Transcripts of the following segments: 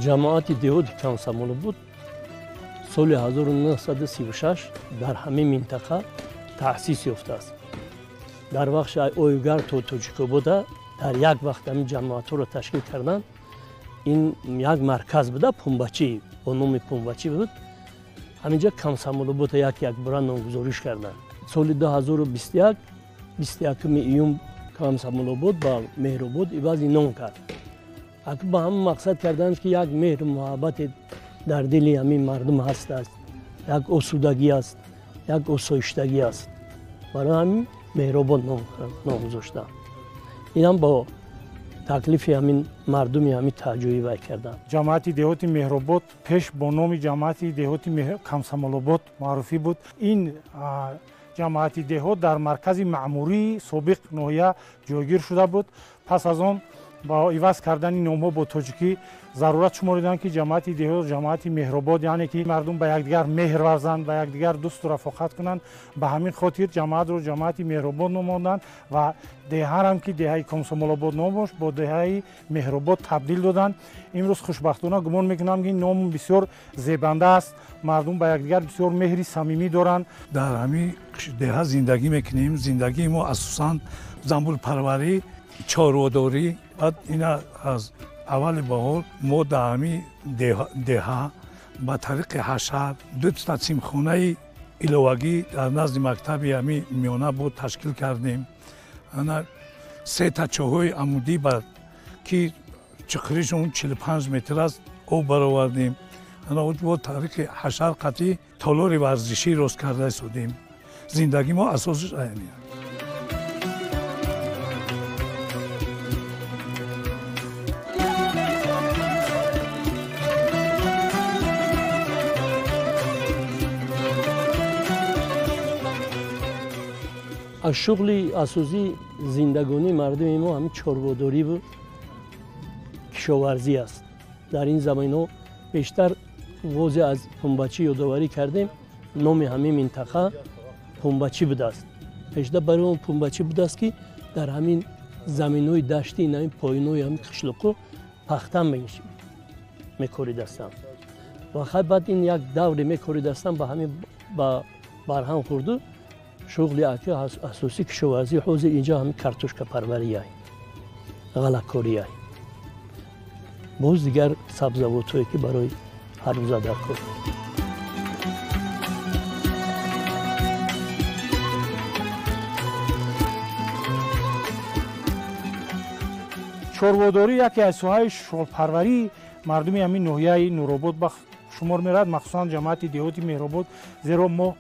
جماعت دیهوت کامسامولو بود سال 1936 در همین منطقه تأسیس یافته است. در وقت اویگر توتوچیکو بوده در یک وقت همین جماعت رو تشکیل کردن. این یک مرکز بوده پنبچی با نام پنبچی بود. همینجا کامسامولو بود یک برند نامگذاریش کردن. سال 2021 21 ایون کامسامولو بود با مهرآباد عوضی نام کرد. با هم مقصد کردن که یک مهر محبت در دل همین مردم هست است، یک آسودگی است، یک آسایشتگی است. برای همین مهرآباد نام گذاشتن. این هم با تکلیف همین مردم همین تجربه وای کردن. جماعت دیهات مهرآباد پیش با نام جماعت دیهات کامسامولو معرفی بود. این جماعت دیهات در مرکز معموری سابق ناحیه جایگیر شده بود. پس از آن با عوض کردن نام‌ها با تاجیکی ضرورت شمردند که جماعت دیهات جماعت مهرآباد، یعنی که مردم به یکدیگر مهر ورزند، به یکدیگر دوست و رفاقت کنند. به همین خاطر جماعت رو جماعت مهرآباد ناماندند و دهه هم که دهه کامسامولو نام با دهه مهرآباد تبدیل دادند. امروز خوشبختانه گمان میکنم که این نام بسیار زیبنده است. مردم به یکدیگر بسیار مهری صمیمی دارند. در همین دهه زندگی میکنیم. زندگی ما اساساً زنبول پروری، چاروداری. بعد اینا از اول بهار ما در همین دهه با طریق حشر دو تا تیمخانه ایلوگی در نزد مکتب همین میانه بود تشکیل کردیم. انا سه تا چاهای عمودی با که چقریشون 45 متر است آب برآوردیم. انا با طریق حشر قطعی تالار ورزشی راست کرده شدیم. زندگی ما اساسش همینه. از شغل اساسی زندگانی مردم ما همین چاره‌داری و کشاورزی است. در این زمینه بیشتر واضح از پنبچی یادآوری کردیم. نام همین منطقه پنبچی بوده است. بیشتر برای اون پنبچی بوده است که در همین زمین‌های دشتی این پایین‌های همین قشلاقو پختن می‌کارید هستند. و خیلی بعد این یک دوره می‌کارید هستند با همین با برهم خورده شغل اساسی کشاورزی حوزه اینجا همین کارتوشکا پروری است، غله‌کاری است. باز دیگر سبزیجاتی که برای هر روز در کار. چاره‌داری یکی از سوهای شغل‌پروری مردم همین ناحیه نورآباد به شمار میرد، مخصوصا جماعت دیهاتی مهرآباد. زیرا ما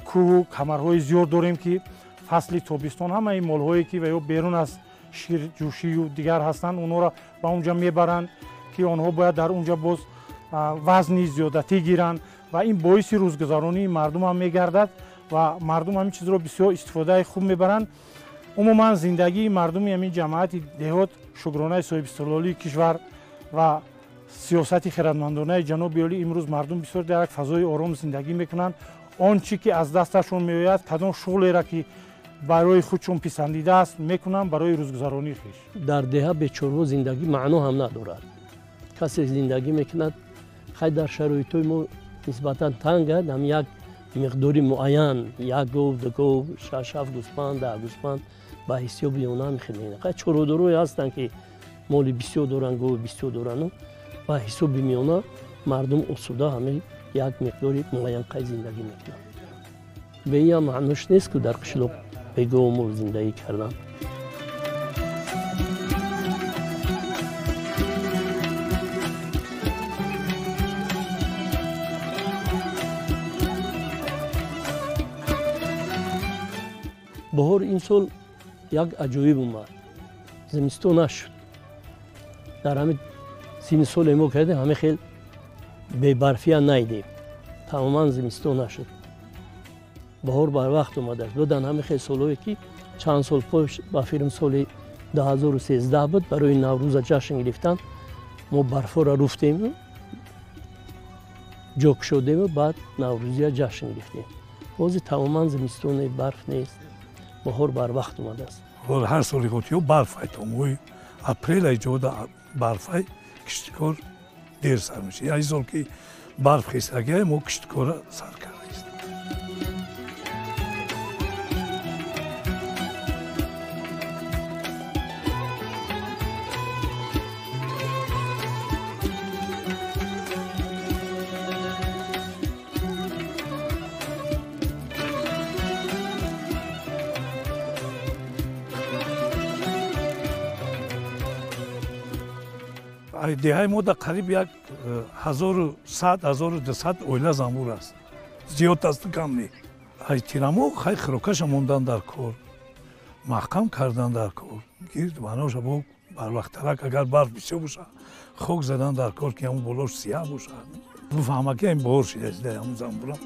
کوه کمرهای زیاد داریم که فصل تابستان همه این مال‌هایی که و یا بیرون از شیر جوشی و دیگر هستند اونها را به اونجا میبرند که آنها باید در اونجا باز وزنی زیادتی گیرند و این باعث روزگذرانی مردم هم میگردد و مردم همین چیز را بسیار استفاده خوب میبرند. عموما زندگی مردم همین جماعت دیهات شکرانه صاحب استقلالی کشور و سیاست خردمندانه جناب عالی امروز مردم بسیار در یک فضای آرام زندگی میکنند. آنچه که از دستشون میآید کدام شغلی را که برای خودشون پسندیده است میکنن برای روزگذرانی خویش. در دهه بیچاره زندگی معنا هم ندارد. کسی زندگی میکند خیلی در شرایطی ما نسبتا تنگ است، هم یک مقداری معین یک گاو دو گاو 6 7 گوسفند 10 گوسفند با حساب اونا میخرید. خیلی چاره‌داری هستند که مالی بسیار دارن گاو بسیار دارن با حساب میونا مردم اصولا همه یک مقداری معین قای زندگی میکنن. به این معنیش نیست که در قشلاق به گاو زندگی کردن. بهار این سال یک عجایب اومد. زمستون نشد. در همین سین سال ما کرده همه خیلی به برفی نیدیم. تماما زمستون نشد. بهار بر وقت اومده. بودن همه خیلی سالایی که چند سال پیش با فیلم سال 2013 بود برای نوروز جشن گرفتن ما برف را رفتیم جوک شدیم و بعد نوروزی جشن گرفتیم. بازی تماما زمستون برف نیست. بهار بر وقت اومده است. هر سالی گفتیم برف ایتاموی اپریل ایجاد برف کشتکار دیر سر میشه. یعنی زور که برف خیستگی ما کشتکاره سر کرده است. دیهای ما در قریب یک 1100-1200 اویله زنبور است. زیاد است کم نی. ای تیرامو خیلی خروکش موندن در کار. محکم کردن در کار. گیرد بناش با بر وقت ترک اگر برف بسیار باشه خوک زدن در کار که همون بلوش سیاه باشه. بفهمه که این بهار شده است همون زنبورم.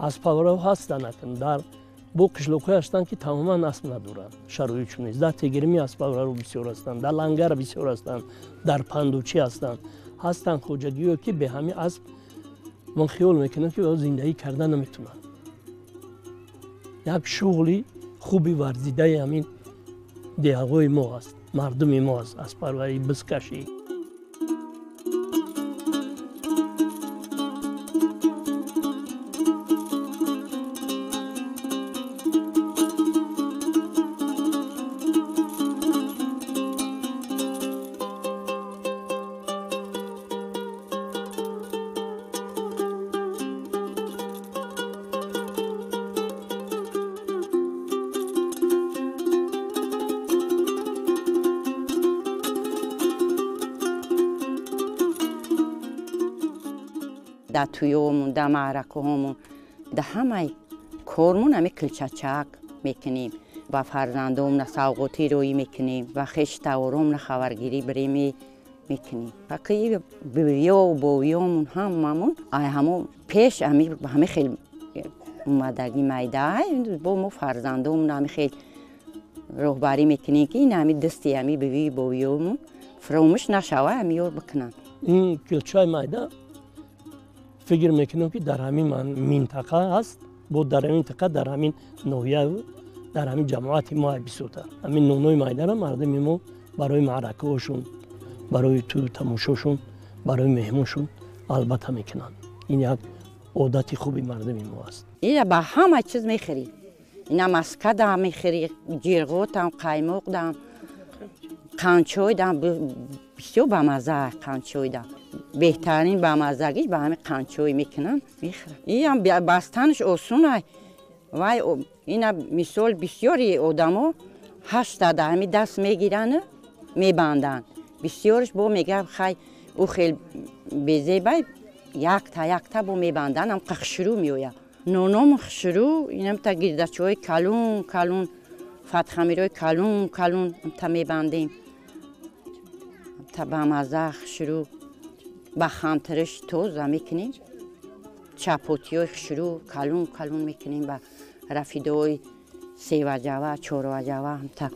اسپاورا هستند در بو قشلوق‌ها هستند که تماما اسب ندارند شرایطشون نیست. در تگرمی اسپاورا رو بسیار هستند، در لنگر بسیار هستند، در پندوچی هستند خوجگی‌ها که به همین اسب من خیال میکنم که زندگی کردن نمیتونن. یک شغلی خوبی ورزیده همین دیه‌های ما است، مردم ما است، اسپاوری بزکشی. در تویومون، در معرکه همون، در همه کارمون همه کلچچک میکنیم و فرزندوم سوقاتی روی میکنیم و خشت آرام خبرگیری بریم میکنیم. فقط بیویا و بویامون هممون همون پیش همه خیلی اومدگی میده با ما فرزندوم همه خیلی رهبری میکنیم که این همه دستی همه بیوی بویامون فراموش نشوه همه یار بکنن. این کلچای میده فکر میکنم که در همین منطقه هست، بود در همین منطقه در همین نویه در همین جماعت ما بیسوتر همین نونوی میدان مردم ما برای معرکه هاشون، برای تو تماشاشون، برای مهمونشون البته میکنن. این یک عادت خوبی مردم ما است. این با همه چیز میخری. اینا مسکه دام میخری، جیرگوت دام، قایمق دام، قانچوی دام، بسیار بامزه قانچوی دام. بهترین بامزگیش با همین قانچوی میکنن میخرن. این هم بستنش آسونه. وای اینا مثال بسیاری آدما 80 همین دست میگیرن میبندن. بسیارش با میگه خیلی او خیلی بزیبای یک تا با میبندن هم قخشرو میوید. نونم خشرو اینم تا گردچوی کلون فتخمیروی کلون تا میبندیم. تا بامزه خشرو با خامترش توز میکنیم. چپوتیوی خشرو کلون میکنیم با رفیدوی 3 وجبه 4 وجبه هم تا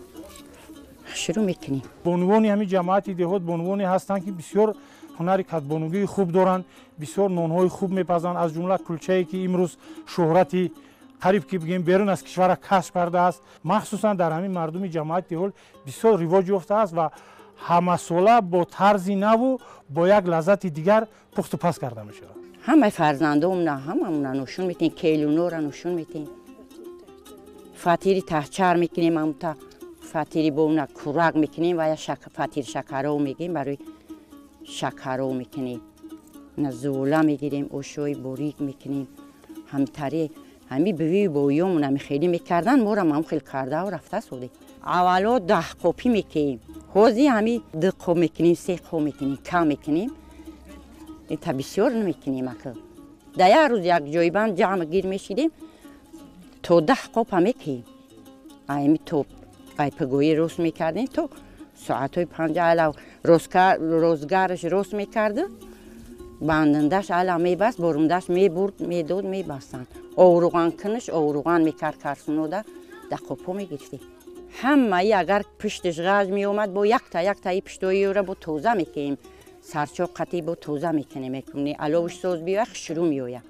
خشرو میکنیم. بانوانی همین جماعت دهات بانوانی هستند که بسیار هنری کدبانوگی خوب دارند، بسیار نانهای خوب میپزند. از جمله کلچه‌ای که امروز شهرتی قریب که بگیم بیرون از کشور کسب کرده است، مخصوصا در همین مردم جماعت دهات بسیار رواج یافته است و همه ساله با طرزی نو و با یک لذت دیگر پخت و پز کرده میشه. همه فرزندام نه هممون نوشون میتین، کیلونو را نوشون میتین. فطیری تهچر میکنیم، هم تا فطیری با اون کورک میکنیم و یا فطیر شکرو میگیم، برای شکرو میکنیم. زولا میگیریم، اوشوی بوریک میکنیم. همتری همی بیوی بویامون همی خیلی میکردن، ما را هم خیلی کرده و رفته سودی. اولا 10 قوپی میکنیم، حوزی همی 2 قوپ میکنیم، 3 قوپ میکنیم، کم میکنیم. این تا بسیار نمیکنیم اکل. در یک روز یک جای بند جمع گیر میشیدیم تا 10 قوپ هم میکنیم. همی تو پایپگویی روز میکردیم تو ساعتهای 5 علاو روزگارش روز میکرده. بندندش علا میبست، بروندش میبرد، میدود، میبستن. اوروغان کنش اوروغان میکرد کرسونو ده 10 قوپو میگیریم. همه اگر پشتش غاز می اومد با یک تایی پشتویی را با توزه میکنیم. سرچوب قطعی با توزه میکنیم. علاوش سوز بیوه شروع میوه.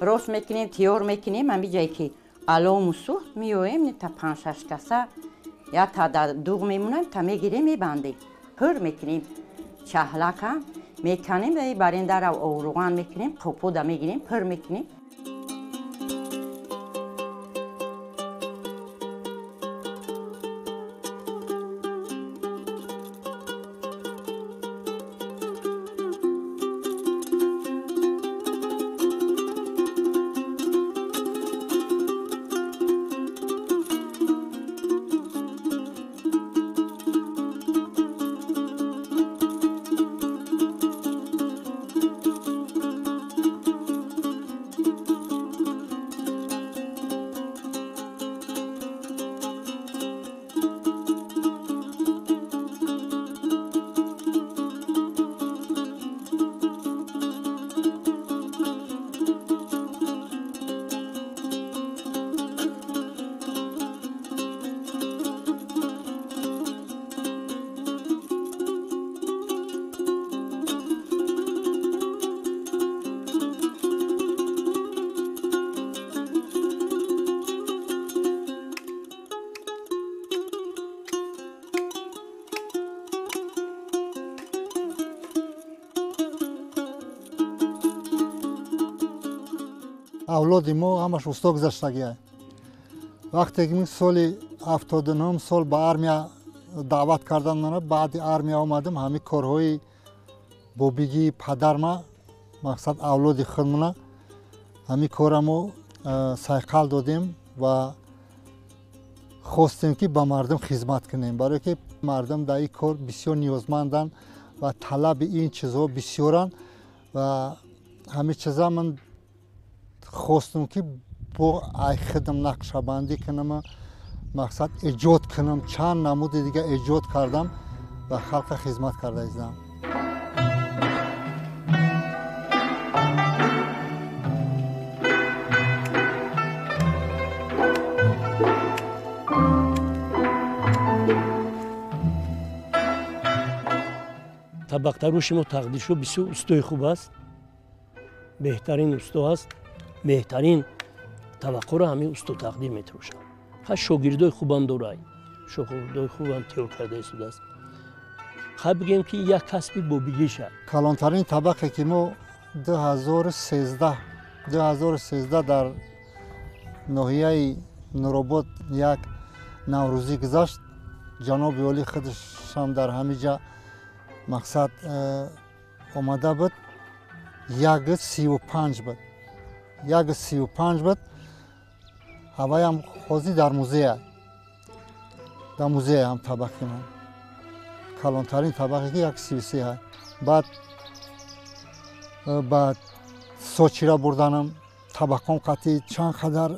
راست میکنیم تیار میکنیم همی جایی که علام و سوخت میویم تا 5-6 کسه یا تا در دوغ میمونیم تا میگیریم میبندیم پر میکنیم چهلک هم میکنیم و برنده رو روغن میکنیم قوپو دا میگیریم پر میکنیم. اولاد ما همش استا گذشتگی هست. وقتی که من سال 79 سال به ارمیا دعوت کردن منو بعد ارمیا آمدم همه کارهای بابیگی پدر ما مقصد اولاد خودمون همه کارمو سایقل دادیم و خواستیم که به مردم خدمت کنیم برای که مردم در این کار بسیار نیازمندن و طلب این چیزها بسیارن و همه چیزا من خواستم که با ای خدم نقشبندی کنم مقصد ایجاد کنم چند نمود دیگه ایجاد کردم و خلق خدمت کرده ایزم. طبق تروش ما تقدیشو بسیار استوی خوب است. بهترین استو است. بهترین توقع را همین استو تقدیم میتروشن. خب شاگردای خوبم داره. شاگردای خوبم تیار کرده شده است. خب بگیم که یک کسب بابیگی شد. کلانترین طبقه که ما 2013 در ناحیه نورآباد یک نوروزی گذشت. جناب والی خودش هم در همینجا مقصد آمده بود. 135 بود. 135 بود. هوای هم خوزی در موزه در موزه هم طبقه من کلانترین طبقه که 133 هست. بعد سوچی را بردنم طبقم قطعی چند خدر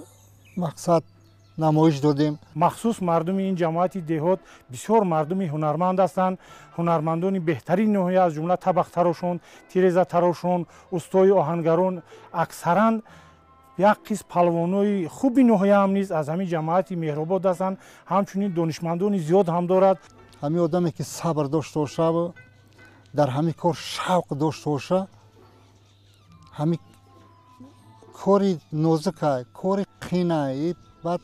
مقصد نمایش دادیم. مخصوص مردم این جماعت دهات بسیار مردم هنرمند هستند. هنرمندان بهترین نوعی از جمله طبق تراشون، تیرزه تراشون، استای آهنگران اکثرا یک قسم پهلوانای خوبی نوعی هم نیست از همین جماعت مهرآباد هستند. همچنین دانشمندان زیاد هم دارد. همین آدمی که صبر داشته باشه و در همین کار شوق داشته باشه همین کاری نازک کاری قینه بعد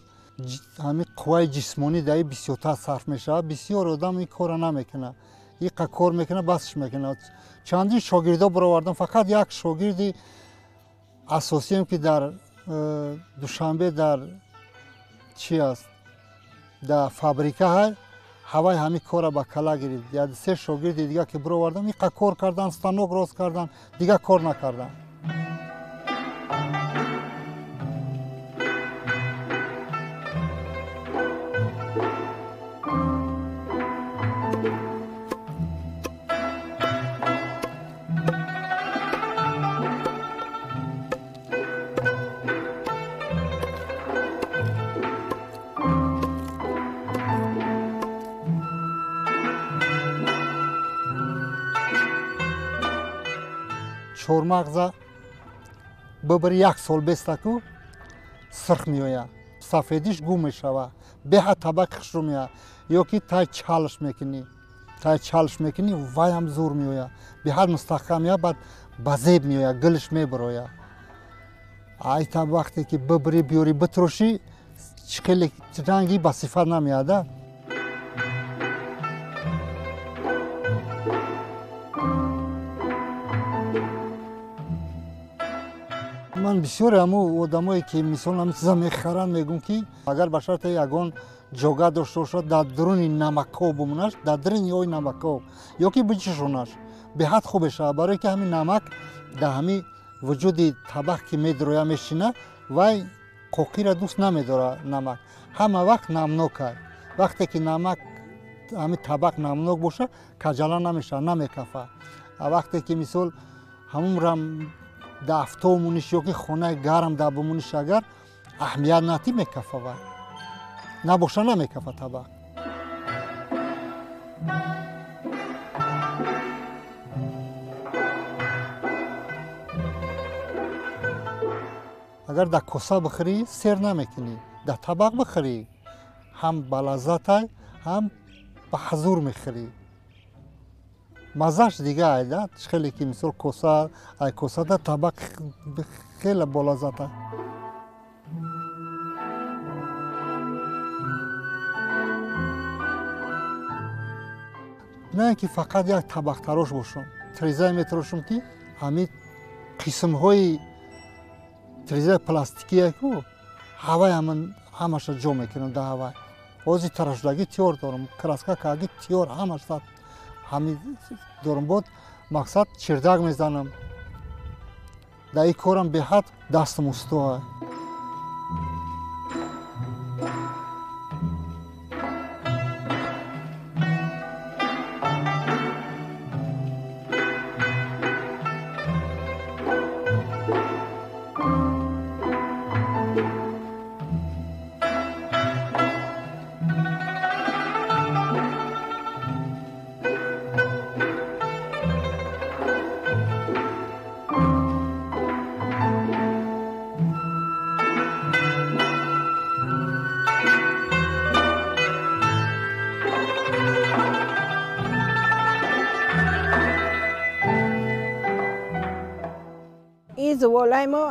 همین قوای جسمانی در بسیار صرف میشه. بسیار آدم این کار نمیکنه. این کار میکنه بسش میکنه. چندین شاگردا برآوردم فقط یک شاگردی اساسی هم که در دوشنبه در چی است در فابریکه های هوای همین کار با کلا گرفت. یا 3 شاگرد دیگه که برآوردم این کار کردن استانوک راست کردن دیگه کار نکردن. чормағза бибари 1 сол бестаку сирх меояд, сафедиш гум мешавад, беҳа табак хушрӯ меояд, ё ки тай чалш мекунӣ вай ҳам зур меояд, беҳад мустаҳкам меояд, баъд ба зеб меояд, гилш мебарояд. ай таб вақте ки бибарӣ биёрӣ битрошӣ чӣ хеле ранги ба сифат намеояда. ман бисёре ҳамо одамое ки мисол ҳамин чиза мехаранд мегӯм ки агар ба шарте ягон ҷога дошта бошад дар дуруни намакҳо бимонаш, дар дуруни ои намакҳо ё ки бичӯшонаш беҳад хуб мешавад, барое ки ҳамин намак дар ҳамин вуҷуди табақ ки медуроя мешина, вай қоқира дӯст намедорад намак, ҳама вақт намнок аст. вақте ки намак ҳамин табақ намнок боша каҷала намешавад, намекафад. вақте ки мисол ҳамунрам дар афтоб мониш ё ки хонаи гарм дар бимониш агар аҳамият натӣ мекафа, вай набоша намекафа табақ. агар дар коса бихӯрӣ сер намекунӣ, дар табақ бихӯрӣ ҳам ба лаззатай, ҳам ба ҳазур мехӯрӣ. маззаш дига айда, хеле ки мисол коса, ай косада табақ хеле болаззат аст. не ки фақат як табақтарош бошам, треза метарошам ки ҳамин қисмҳои трезаи пластикие ку ҳавай ҳамаша ҷо мекунам дар ҳавай. ҳозир тарашдагӣ тиёр дорам, краска кардагӣ тиёр ҳамаша ҳамин дорам. бод мақсад чирдак мезанам. дар ин корам беҳад дастам усто аст. زبالای ما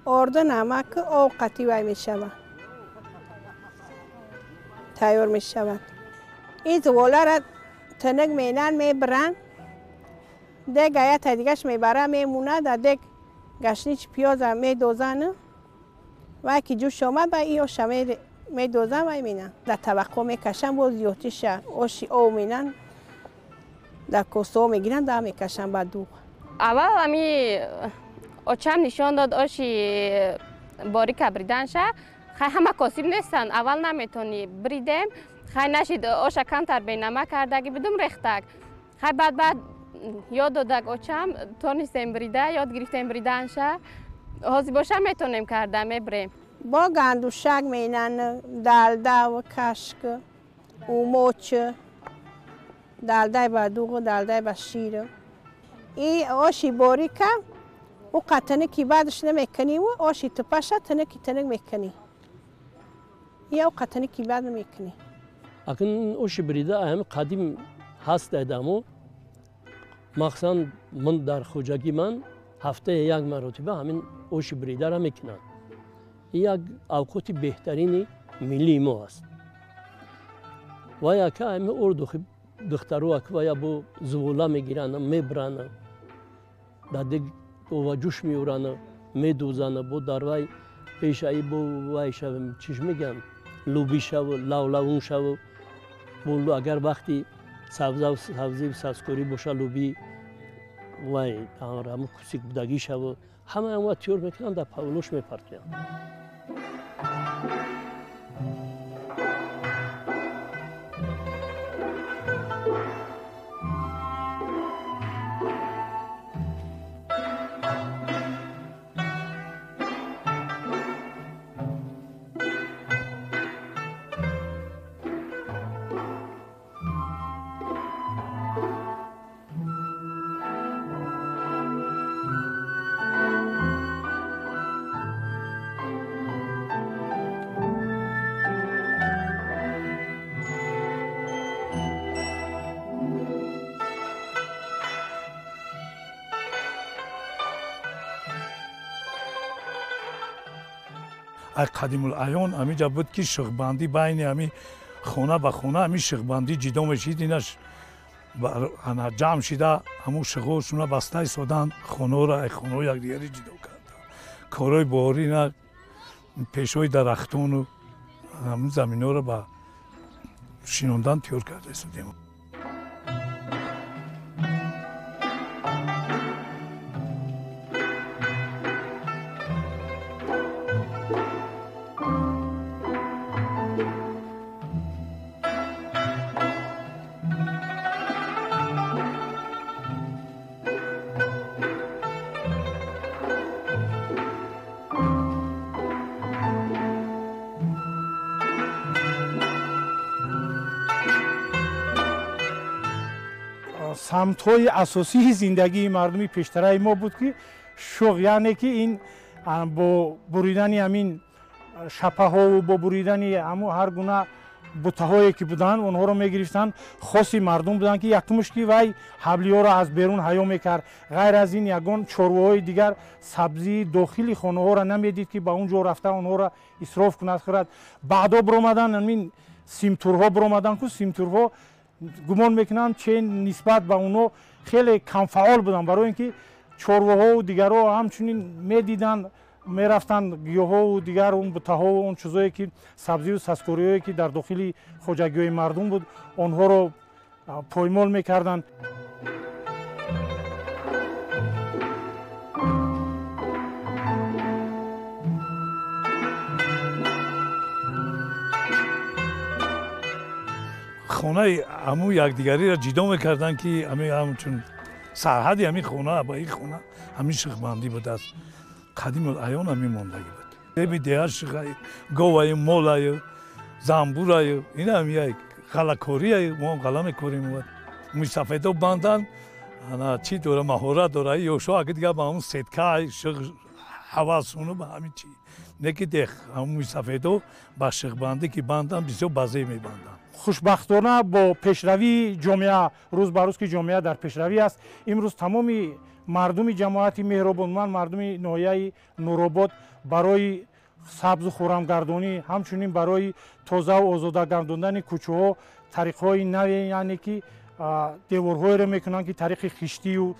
آرد نمک آب قطعی وای می شود، تیار می شود. این زباله را تنگ مینن میبرن، دیگ آیت دیگرش میبره میمونه، در دیگ گشنیچ پیاز میدوزن و که جوش آمد با این آش میدوزن و مینن در طبقه میکشن، باز زیادیش آشی آب مینن در کاسه میگیرن در میکشن با دوغ. اول همی آچم نشان داد آشی باریک بریدن شه، خیلی همه کاسب نیستن، اول نمیتونی بریدم، خیلی نشید آش کمتر به نمک کردگی بدم ریختگ، خیلی بعد یاد دادگ آچم تونستیم بریده، یاد گرفتیم بریدن شه، حاضی باشه میتونیم کردم میبریم. با گندوشک مینن، دلده و کشک و موچ، دلده با دوغ و دلده با شیر. این آشی باریکه و قطنه که بعدش نمیکنی و آشی تپشه تنه که تنگ میکنی یا قطنه که بعد نمیکنی. اکن آشی بریده اهم قدیم هست دادمو مخصوصا من در خوجگی من هفته یک مرتبه همین آشی بریده را میکنم. این یک اوقات بهترین ملی ما است. و یا که همین اردو دخترو اکویا بو زولا میگیرن میبرن در دیگ و جوش میورن میدوزن بو دروای پیشایی بو وای شو چیش میگن لوبی شو لاولون شو بو اگر وقتی سبزی ساسکوری باشه لوبی وای همون کوچیک بودگی شو همه اون تیور میکنن در پاولوش میپرتن. قدیم الایان همینجا بود که شغبندی بین همی خونه به خونه همی شغبندی جدا میشید اینش جمع شده همون شغلشون بسته سودن خونه را خونه یک دیگری جدا کرده کارهای باری نه پیشوی درختان و همون زمین ها را به شینوندن تیار کرده سودیم. سمت‌های اساسی زندگی مردمی پیشترای ما بود که شغل، یعنی که این با بریدن همین شپه‌ها و با بریدن همو هر گونه بوته‌هایی که بودن اونها رو می‌گرفتن. خاصی مردم بودن که یکمش که وای حبلی‌ها رو از بیرون حیا می‌کرد. غیر از این یگان چروهای دیگر سبزی داخلی خانه‌ها را نمی‌دید که با اونجا رفته اونها را اسراف کند خورد. بعدا برآمدن همین سیمتورها برآمدن که سیمتورها گمان میکنم چه نسبت به اونو خیلی کم فعال بودن، برای اینکه چروها و دیگرها همچنین میدیدن میرفتن گیاها و دیگر اون بوته‌ها و اون چیزایی که سبزی و سسکوریایی که در داخل خوجگی‌های مردم بود اونها رو پایمال میکردن. خونه همو یکدیگری را جدا میکردن که همچون سرحدی همین خونه با این خونه همین شغبندی بود. از قدیم الایان همین ماندگی بود. بی دیگر شغای گوهای مولای زنبورای این هم یک غلکاری ما غلا میکاریم بود. مسافیدو باندن انا چی دوره مهارت دوره یوشو اگه دیگه با اون سیدکای شغل حواسونو به همین چی نکی دیخ همون مسافیدو با شغبندی که باندن بسیار بازی میباندن. خوشبختانه با پیشروی جامعه، روز به روز که جامعه در پیشروی است، امروز تمامی مردم جماعت مهربانمند، مردم ناحیه نورآباد برای سبز و خرمگردانی، همچنین برای تازه و آزاده گرداندن کوچه‌ها طریق‌های نوی، یعنی که دیوارهای را میکنن که طریق خشتی و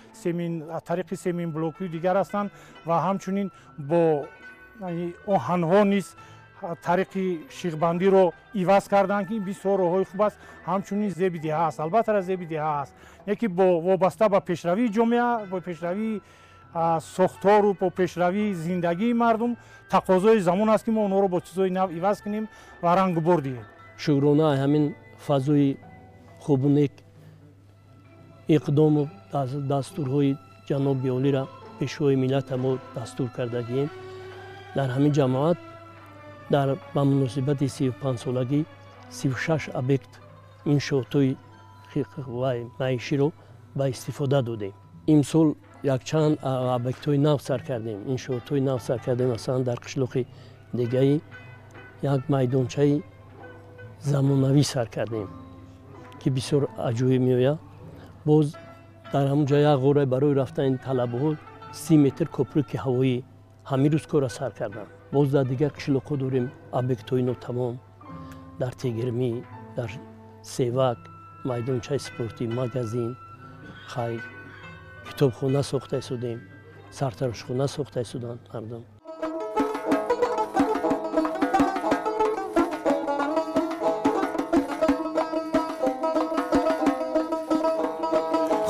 طریق سیمین بلوکی دیگر هستند و همچنین با آهن‌ها نیز طریق شیغبندی رو عوض کردن که این بسیار راههای خوب است. همچنین زیبیده هست، البته را زیبیده هست یکی با وابسته به پیشروی جامعه، با پیشروی ساختار و با پیشروی زندگی مردم تقاضای زمان است که ما اونها رو با چیزای نو عوض کنیم و رنگ بردیم. شکرانه همین فضای خوب و نیک اقدام و دستورهای جناب بیالی را پیشوای ملت ما دستور کردگیم. در همین جماعت در با مناسبت 35 سالگی 36 объект иншоотои ва маишӣ ро ба истифода додем. имсол якчанд объектҳои нав сар кардем, иншоотҳои нав сар кардем. масалан дар қишлоқи дегаи як майдончаи замонавӣ сар кардем ки бисёр аҷоиб меояд. боз дар ҳамон ҷо як ғора барои рафтани талабаҳо 30 метр кӯприки ҳавоӣ ҳамин рӯз кора сар карданд. боз дар дигар қишлоқҳо дорем объектҳои нотамом дар Тегирмӣ, дар Севак, майдончаи спортӣ, магазин, хайр, китобхона сохта истодем, сартарошхона сохта истоданд мардум.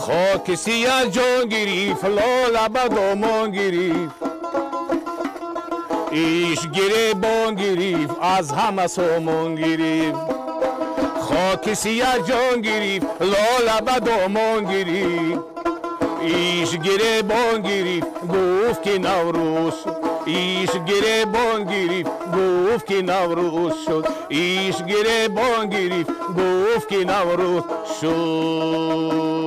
خاک سیاه جان گرفت، لالب دامان گرفت، ایش گریبان گرفت، از همه سامان گرفت. خاک سیاه جان گرفت، لالب دامان گرفت، ایش گریبان گرفت، گفت که نوروز شد. ایش گریبان گرفت، گفت که نوروز شد. ایش گریبان گرفت، گفت که نوروز شد.